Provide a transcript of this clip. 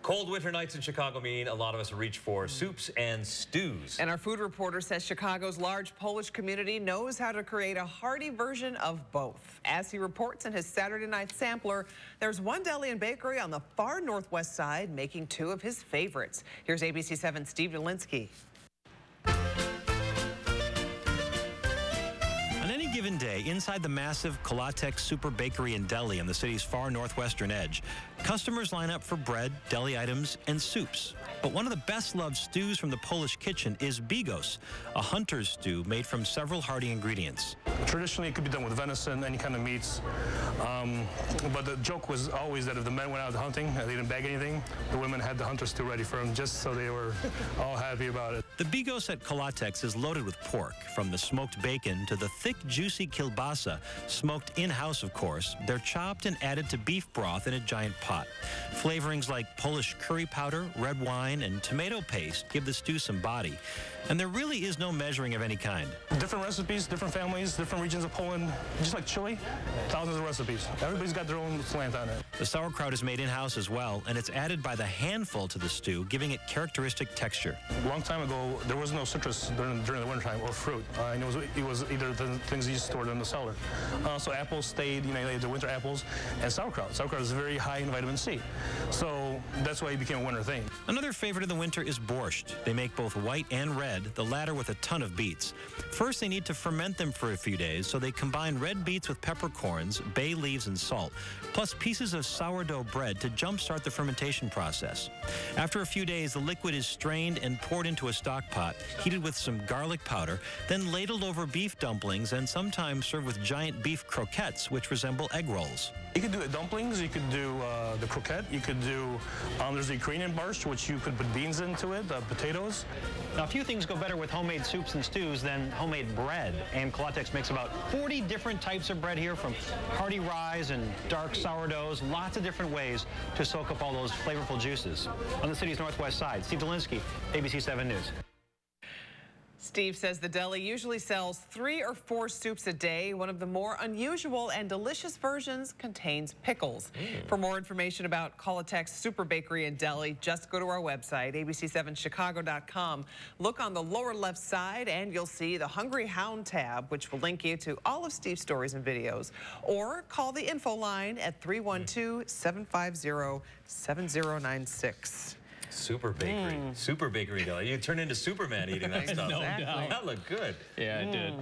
Cold winter nights in Chicago mean a lot of us reach for soups and stews. And our food reporter says Chicago's large Polish community knows how to create a hearty version of both. As he reports in his Saturday night sampler, there's one deli and bakery on the far northwest side making two of his favorites. Here's ABC 7's Steve Dolinsky. On any given day, inside the massive Kolatek Super Bakery and Deli on the city's far northwestern edge, customers line up for bread, deli items, and soups. But one of the best-loved stews from the Polish kitchen is bigos, a hunter's stew made from several hearty ingredients. Traditionally, it could be done with venison, any kind of meats. But the joke was always that if the men went out hunting and they didn't bag anything, the women had the hunter's stew ready for them, just so they were all happy about it. The bigos at Kolatek's is loaded with pork, from the smoked bacon to the thick, juicy kielbasa, smoked in-house, of course. They're chopped and added to beef broth in a giant pot. Flavorings like Polish curry powder, red wine, and tomato paste give the stew some body. And there really is no measuring of any kind. Different recipes, different families, different regions of Poland. Just like chili, thousands of recipes. Everybody's got their own slant on it. The sauerkraut is made in-house as well, and it's added by the handful to the stew, giving it characteristic texture. A long time ago, there was no citrus during the wintertime or fruit. And it was either the things you stored in the cellar. So apples stayed, the winter apples, and sauerkraut. Sauerkraut is very high in vitamin C. So that's why it became a winter thing. Another favorite of the winter is borscht. They make both white and red, the latter with a ton of beets. First, they need to ferment them for a few days, so they combine red beets with peppercorns, bay leaves, and salt, plus pieces of sourdough bread to jumpstart the fermentation process. After a few days, the liquid is strained and poured into a stock pot, heated with some garlic powder, then ladled over beef dumplings and sometimes served with giant beef croquettes, which resemble egg rolls. You could do it dumplings, you could do the croquette, you could do, there's the Ukrainian borscht, which you could put beans into it, potatoes. Now, a few things go better with homemade soups and stews than homemade bread. And Kolatek makes about 40 different types of bread here, from hearty rye and dark sourdoughs, lots of different ways to soak up all those flavorful juices. On the city's northwest side, Steve Dolinsky, ABC 7 News. Steve says the deli usually sells 3 or 4 soups a day. One of the more unusual and delicious versions contains pickles. For more information about Kolatek's Super Bakery and Deli, just go to our website, abc7chicago.com. Look on the lower left side and you'll see the Hungry Hound tab, which will link you to all of Steve's stories and videos. Or call the info line at 312-750-7096. Super bakery. Super bakery deli. You turn into Superman eating that stuff. No doubt. That looked good. Yeah, it did.